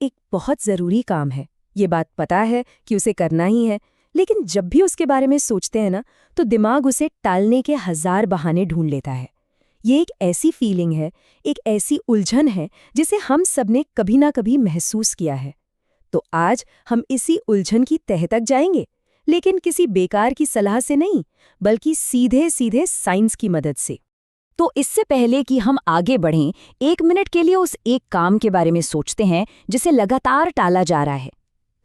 एक बहुत ज़रूरी काम है, ये बात पता है कि उसे करना ही है, लेकिन जब भी उसके बारे में सोचते हैं ना, तो दिमाग उसे टालने के 1000 बहाने ढूंढ लेता है। ये एक ऐसी फीलिंग है, एक ऐसी उलझन है, जिसे हम सबने कभी ना कभी महसूस किया है। तो आज हम इसी उलझन की तह तक जाएंगे, लेकिन किसी बेकार की सलाह से नहीं, बल्कि सीधे सीधे साइंस की मदद से। तो इससे पहले कि हम आगे बढ़ें, 1 मिनट के लिए उस एक काम के बारे में सोचते हैं जिसे लगातार टाला जा रहा है।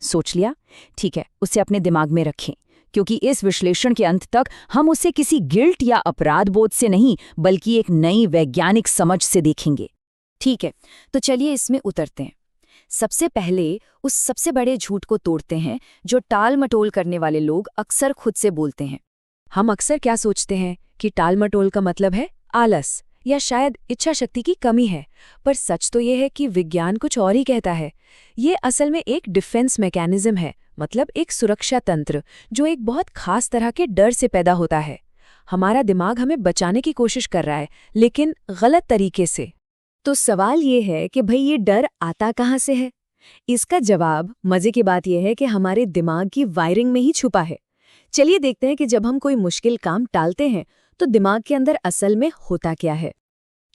सोच लिया? ठीक है, उसे अपने दिमाग में रखें, क्योंकि इस विश्लेषण के अंत तक हम उसे किसी गिल्ट या अपराध बोध से नहीं, बल्कि एक नई वैज्ञानिक समझ से देखेंगे। ठीक है, तो चलिए इसमें उतरते हैं। सबसे पहले उस सबसे बड़े झूठ को तोड़ते हैं जो टाल मटोल करने वाले लोग अक्सर खुद से बोलते हैं। हम अक्सर क्या सोचते हैं कि टाल मटोल का मतलब है आलस या शायद इच्छा शक्ति की कमी है, पर सच तो ये है कि विज्ञान कुछ और ही कहता है। ये असल में एक डिफेंस मैकेनिज्म है, मतलब एक सुरक्षा तंत्र जो एक बहुत खास तरह के डर से पैदा होता है। हमारा दिमाग हमें बचाने की कोशिश कर रहा है, लेकिन गलत तरीके से। तो सवाल ये है कि भाई ये डर आता कहाँ से है? इसका जवाब मजे की बात यह है कि हमारे दिमाग की वायरिंग में ही छुपा है। चलिए देखते हैं कि जब हम कोई मुश्किल काम टालते हैं तो दिमाग के अंदर असल में होता क्या है।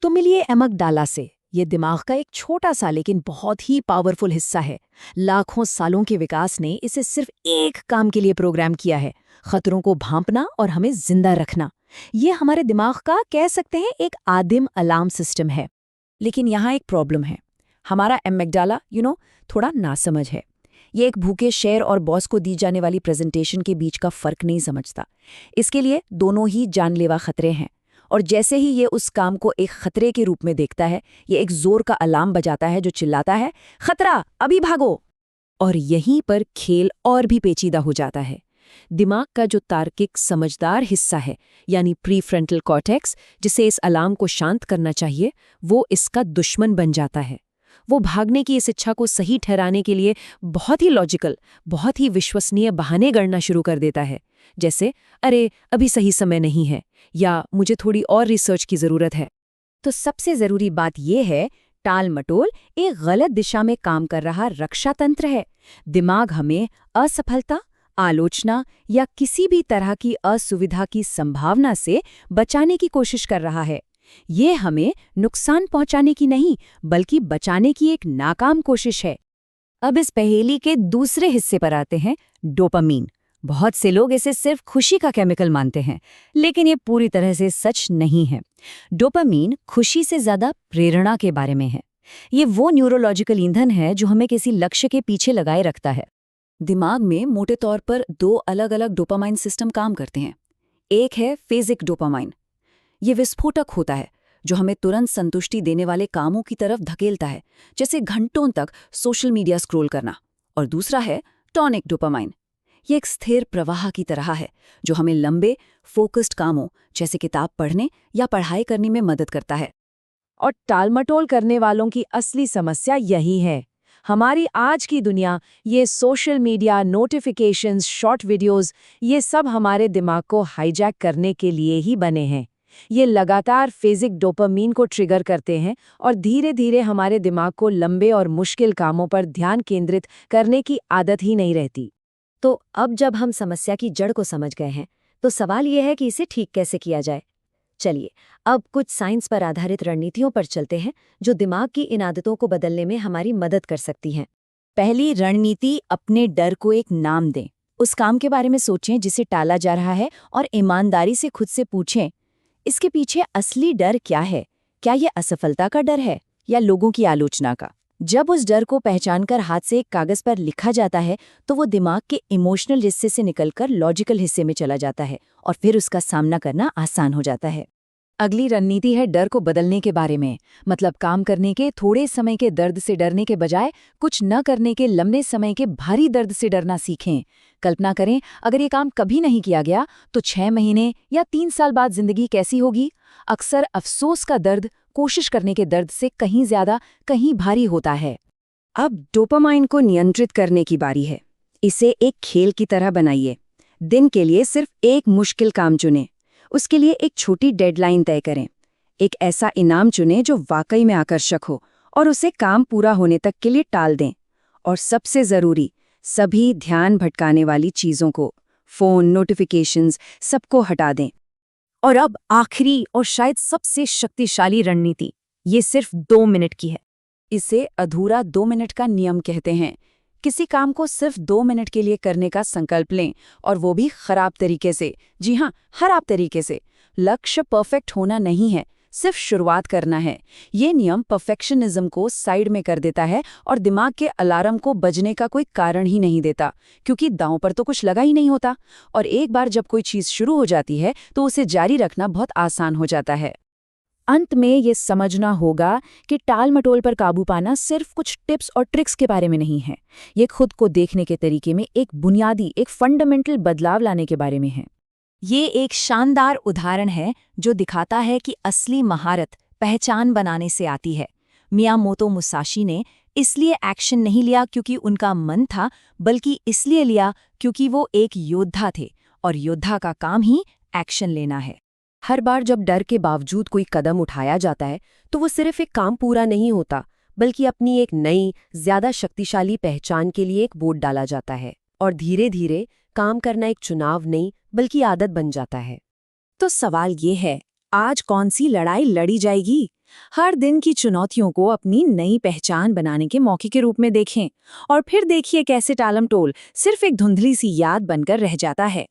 तो मिलिए अमिगडाला से। ये दिमाग का एक छोटा सा लेकिन बहुत ही पावरफुल हिस्सा है। लाखों सालों के विकास ने इसे सिर्फ एक काम के लिए प्रोग्राम किया है, खतरों को भांपना और हमें जिंदा रखना। ये हमारे दिमाग का कह सकते हैं एक आदिम अलार्म सिस्टम है। लेकिन यहाँ एक प्रॉब्लम है। हमारा अमिगडाला थोड़ा नासमझ है। ये एक भूखे शेर और बॉस को दी जाने वाली प्रेजेंटेशन के बीच का फर्क नहीं समझता। इसके लिए दोनों ही जानलेवा खतरे हैं, और जैसे ही ये उस काम को एक खतरे के रूप में देखता है, ये एक जोर का अलार्म बजाता है जो चिल्लाता है, खतरा, अभी भागो। और यहीं पर खेल और भी पेचीदा हो जाता है। दिमाग का जो तार्किक समझदार हिस्सा है, यानी प्रीफ्रंटल कॉर्टेक्स, जिसे इस अलार्म को शांत करना चाहिए, वो इसका दुश्मन बन जाता है। वो भागने की इस इच्छा को सही ठहराने के लिए बहुत ही लॉजिकल, बहुत ही विश्वसनीय बहाने गढ़ना शुरू कर देता है। जैसे, अरे अभी सही समय नहीं है, या मुझे थोड़ी और रिसर्च की ज़रूरत है। तो सबसे ज़रूरी बात यह है, टाल मटोल एक गलत दिशा में काम कर रहा रक्षा तंत्र है। दिमाग हमें असफलता, आलोचना या किसी भी तरह की असुविधा की संभावना से बचाने की कोशिश कर रहा है। ये हमें नुकसान पहुंचाने की नहीं, बल्कि बचाने की एक नाकाम कोशिश है। अब इस पहेली के दूसरे हिस्से पर आते हैं, डोपामीन। बहुत से लोग इसे सिर्फ खुशी का केमिकल मानते हैं, लेकिन ये पूरी तरह से सच नहीं है। डोपामीन खुशी से ज्यादा प्रेरणा के बारे में है। ये वो न्यूरोलॉजिकल ईंधन है जो हमें किसी लक्ष्य के पीछे लगाए रखता है। दिमाग में मोटे तौर पर 2 अलग-अलग डोपामाइन सिस्टम काम करते हैं। एक है फेजिक डोपामाइन। ये विस्फोटक होता है, जो हमें तुरंत संतुष्टि देने वाले कामों की तरफ धकेलता है, जैसे घंटों तक सोशल मीडिया स्क्रॉल करना। और दूसरा है टॉनिक डोपामाइन। ये एक स्थिर प्रवाह की तरह है, जो हमें लंबे, फोकस्ड कामों जैसे किताब पढ़ने या पढ़ाई करने में मदद करता है। और टालमटोल करने वालों की असली समस्या यही है। हमारी आज की दुनिया, ये social media, notifications, short videos, ये सब हमारे दिमाग को हाईजैक करने के लिए ही बने हैं। ये लगातार फेजिक डोपामीन को ट्रिगर करते हैं और धीरे धीरे हमारे दिमाग को लंबे और मुश्किल कामों पर ध्यान केंद्रित करने की आदत ही नहीं रहती। तो अब जब हम समस्या की जड़ को समझ गए हैं, तो सवाल यह है कि इसे ठीक कैसे किया जाए। चलिए अब कुछ साइंस पर आधारित रणनीतियों पर चलते हैं, जो दिमाग की इन आदतों को बदलने में हमारी मदद कर सकती हैं। पहली रणनीति, अपने डर को एक नाम दें। उस काम के बारे में सोचें जिसे टाला जा रहा है, और ईमानदारी से खुद से पूछें, इसके पीछे असली डर क्या है? क्या ये असफलता का डर है या लोगों की आलोचना का? जब उस डर को पहचानकर हाथ से एक कागज पर लिखा जाता है, तो वो दिमाग के इमोशनल हिस्से से निकलकर लॉजिकल हिस्से में चला जाता है, और फिर उसका सामना करना आसान हो जाता है। अगली रणनीति है डर को बदलने के बारे में। मतलब काम करने के थोड़े समय के दर्द से डरने के बजाय कुछ न करने के लंबे समय के भारी दर्द से डरना सीखें। कल्पना करें, अगर ये काम कभी नहीं किया गया तो 6 महीने या 3 साल बाद जिंदगी कैसी होगी। अक्सर अफसोस का दर्द कोशिश करने के दर्द से कहीं ज्यादा, कहीं भारी होता है। अब डोपामाइन को नियंत्रित करने की बारी है। इसे एक खेल की तरह बनाइए। दिन के लिए सिर्फ एक मुश्किल काम चुनें। उसके लिए एक छोटी डेडलाइन तय करें। एक ऐसा इनाम चुनें जो वाकई में आकर्षक हो, और उसे काम पूरा होने तक के लिए टाल दें। और सबसे ज़रूरी, सभी ध्यान भटकाने वाली चीज़ों को, फ़ोन, नोटिफिकेशंस, सबको हटा दें। और अब आखिरी और शायद सबसे शक्तिशाली रणनीति, ये सिर्फ 2 मिनट की है। इसे अधूरा 2 मिनट का नियम कहते हैं। किसी काम को सिर्फ 2 मिनट के लिए करने का संकल्प लें, और वो भी खराब तरीके से। जी हाँ, खराब तरीके से। लक्ष्य परफेक्ट होना नहीं है, सिर्फ शुरुआत करना है। ये नियम परफेक्शनिज्म को साइड में कर देता है और दिमाग के अलार्म को बजने का कोई कारण ही नहीं देता, क्योंकि दांव पर तो कुछ लगा ही नहीं होता। और एक बार जब कोई चीज़ शुरू हो जाती है तो उसे जारी रखना बहुत आसान हो जाता है। अंत में ये समझना होगा कि टाल मटोल पर काबू पाना सिर्फ कुछ टिप्स और ट्रिक्स के बारे में नहीं है। ये खुद को देखने के तरीके में एक बुनियादी, एक फंडामेंटल बदलाव लाने के बारे में है। ये एक शानदार उदाहरण है जो दिखाता है कि असली महारत पहचान बनाने से आती है। मियामोतो मुसाशी ने इसलिए एक्शन नहीं लिया क्योंकि उनका मन था, बल्कि इसलिए लिया क्योंकि वो एक योद्धा थे, और योद्धा का काम ही एक्शन लेना है। हर बार जब डर के बावजूद कोई कदम उठाया जाता है तो वो सिर्फ एक काम पूरा नहीं होता, बल्कि अपनी एक नई, ज्यादा शक्तिशाली पहचान के लिए एक वोट डाला जाता है। और धीरे धीरे काम करना एक चुनाव नहीं, बल्कि आदत बन जाता है। तो सवाल ये है, आज कौन सी लड़ाई लड़ी जाएगी? हर दिन की चुनौतियों को अपनी नई पहचान बनाने के मौके के रूप में देखें, और फिर देखिए कैसे टालमटोल सिर्फ एक धुंधली सी याद बनकर रह जाता है।